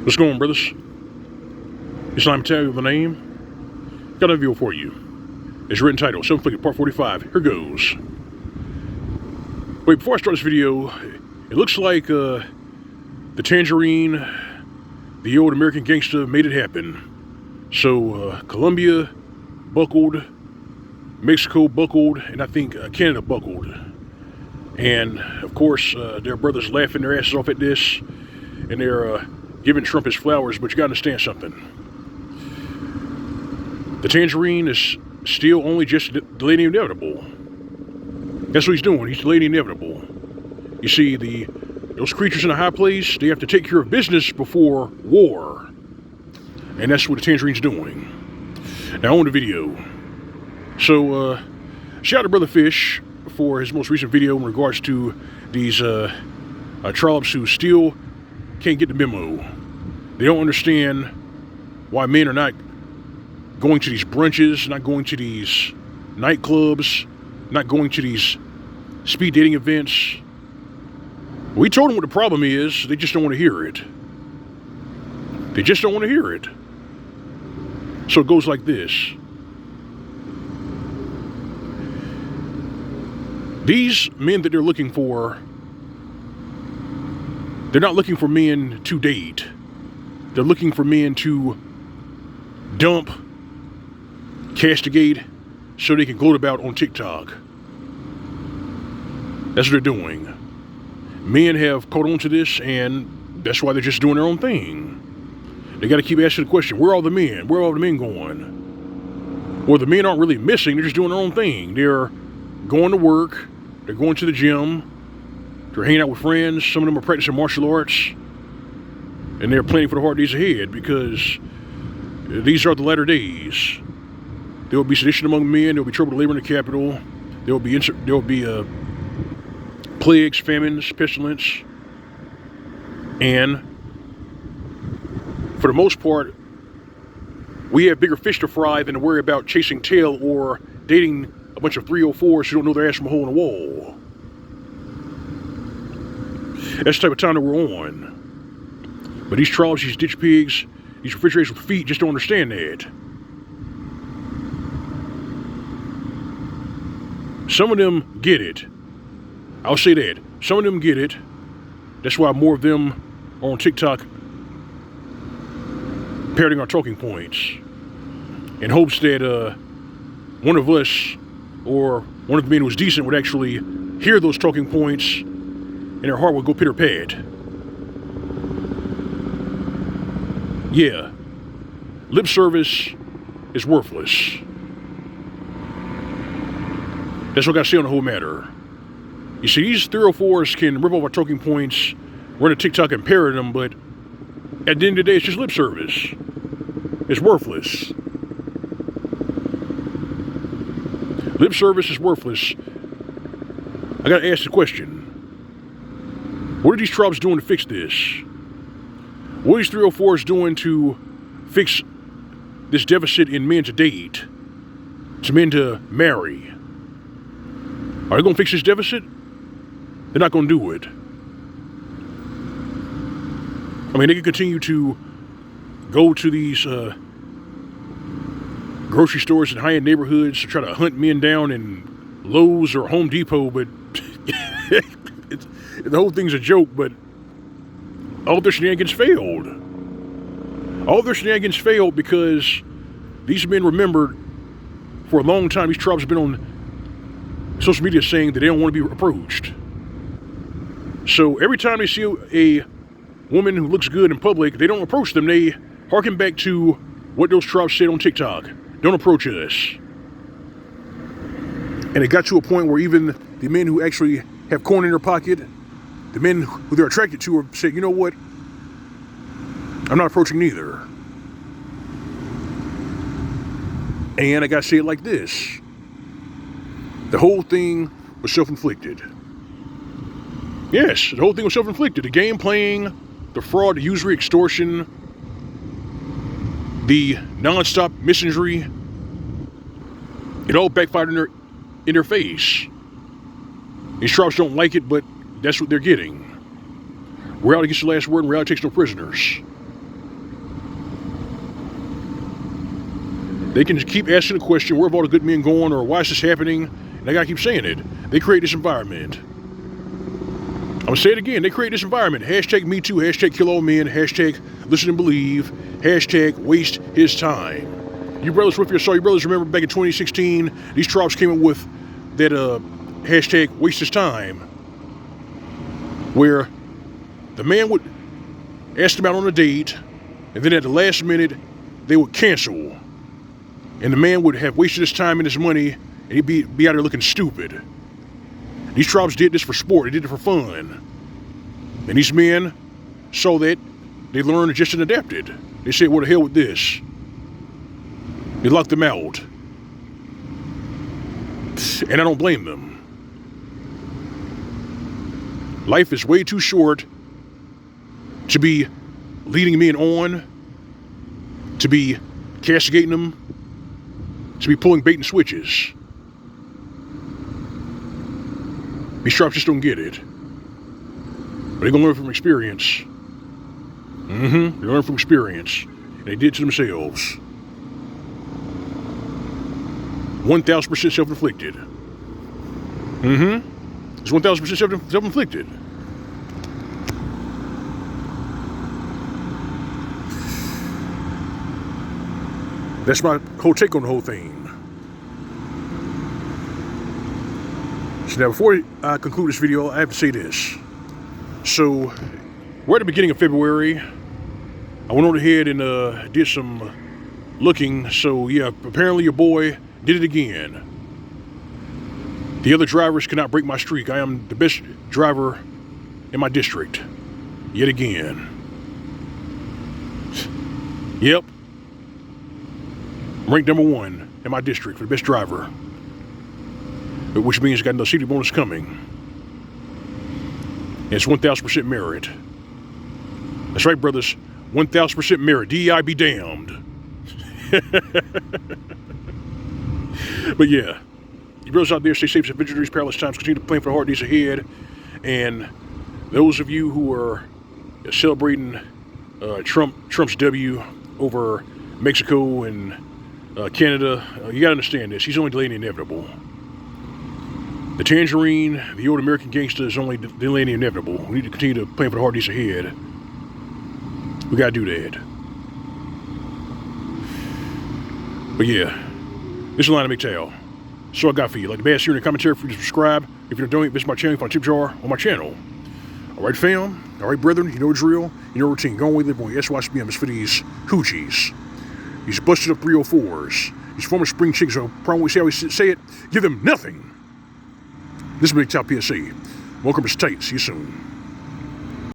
What's going on, brothers? It's Mgtow with the name. Got a video for you. It's written title, Inflicted Part 45. Here goes. Wait, before I start this video, it looks like the Tangerine, the old American gangster, made it happen. So Colombia buckled, Mexico buckled, and I think Canada buckled. And of course, their brothers laughing their asses off at this, and they're giving Trump his flowers. But you gotta understand something. The Tangerine is still only just delaying the inevitable. That's what he's doing. He's delaying the inevitable. You see, those creatures in the high place, they have to take care of business before war. And that's what the Tangerine's doing. Now on the video. So, shout out to Brother Fish for his most recent video in regards to these trollops who still can't get the memo. They don't understand why men are not going to these brunches, not going to these nightclubs, not going to these speed dating events. We told them what the problem is, they just don't want to hear it. They just don't want to hear it. So it goes like this. These men that they're looking for, they're not looking for men to date. They're looking for men to dump, castigate, so they can gloat about on TikTok. That's what they're doing. Men have caught on to this, and that's why they're just doing their own thing. They got to keep asking the question, where are all the men? Where are all the men going? Well, the men aren't really missing. They're just doing their own thing. They're going to work. They're going to the gym. They're hanging out with friends. Some of them are practicing martial arts. And they're planning for the hard days ahead, because these are the latter days. There will be sedition among men. There will be trouble to labor in the capital. There will be plagues, famines, pestilence. And for the most part, we have bigger fish to fry than to worry about chasing tail or dating a bunch of 304s who don't know their ass from a hole in a wall. That's the type of time that we're on. But these trolls, these ditch pigs, these refrigerators with feet just don't understand that. Some of them get it. I'll say that. Some of them get it. That's why more of them are on TikTok parroting our talking points in hopes that one of us or one of the men who was decent would actually hear those talking points and their heart would go pitter-pat. Yeah, lip service is worthless. That's what I got to say on the whole matter. You see, these 304s can rip off our talking points, run a TikTok and parrot them, but at the end of the day, it's just lip service. It's worthless. Lip service is worthless. I got to ask the question. What are these trolls doing to fix this? What are these 304s doing to fix this deficit in men to date, to men to marry? Are they going to fix this deficit? They're not going to do it. I mean, they can continue to go to these grocery stores in high-end neighborhoods to try to hunt men down in Lowe's or Home Depot, but the whole thing's a joke, but all their shenanigans failed. All their shenanigans failed because these men remembered for a long time, these tribes have been on social media saying that they don't want to be approached. So every time they see a woman who looks good in public, they don't approach them. They harken back to what those tribes said on TikTok. Don't approach us. And it got to a point where even the men who actually have coin in their pocket, the men who they're attracted to, are saying, you know what? I'm not approaching neither. And I gotta say it like this. The whole thing was self-inflicted. Yes, the whole thing was self-inflicted. The game playing, the fraud, the usury, extortion, the non-stop misandry, it all backfired in their face. These tribes don't like it, but that's what they're getting. Reality gets the last word, and reality takes no prisoners. They can just keep asking the question, where have all the good men gone, or why is this happening? And I gotta keep saying it. They create this environment. I'm gonna say it again. They create this environment. Hashtag Mgtow, hashtag kill all men, hashtag listen and believe, hashtag waste his time. You brothers with your sorry brothers, remember back in 2016, these tribes came up with that hashtag waste his time, where the man would ask them out on a date, and then at the last minute, they would cancel. And the man would have wasted his time and his money, and he'd be out there looking stupid. These tribes did this for sport. They did it for fun. And these men saw that. They learned and just adapted. They said, what the hell with this? They locked them out. And I don't blame them. Life is way too short to be leading men on, to be castigating them, to be pulling bait and switches. These tribes just don't get it. But they're gonna learn from experience. They learn from experience. And they did it to themselves. 1,000% self-inflicted. It's 1,000% self-inflicted. That's my whole take on the whole thing. So now, before I conclude this video, I have to say this. So, we're at the beginning of February. I went on ahead and did some looking. So, yeah, apparently your boy did it again. The other drivers cannot break my streak. I am the best driver in my district. Yet again. Yep. Ranked #1 in my district for the best driver. Which means I got no city bonus coming. And it's 1,000% merit. That's right, brothers. 1,000% merit. DEI be damned. But yeah, you brothers out there, stay safe, and vigilant these perilous times. Continue to plan for the hard days ahead. And those of you who are celebrating Trump's W over Mexico and Canada, you gotta understand this. He's only delaying the inevitable. The tangerine, the old American gangster, is only delaying the inevitable. We need to continue to plan for the hard days ahead. We gotta do that. But yeah, this is L.O.M. Mgtow. So I got for you. Like the bass here in the commentary, for you to subscribe. If you don't donate, visit my channel, find a tip jar on my channel. Alright fam, alright brethren, you know the drill, you know routine. Go away, live on SYSBMs for these hoochies. These busted up 304s. These former spring chicks who probably say how we say it, give them nothing. This is Mgtow PSA. Welcome to Tight. See you soon.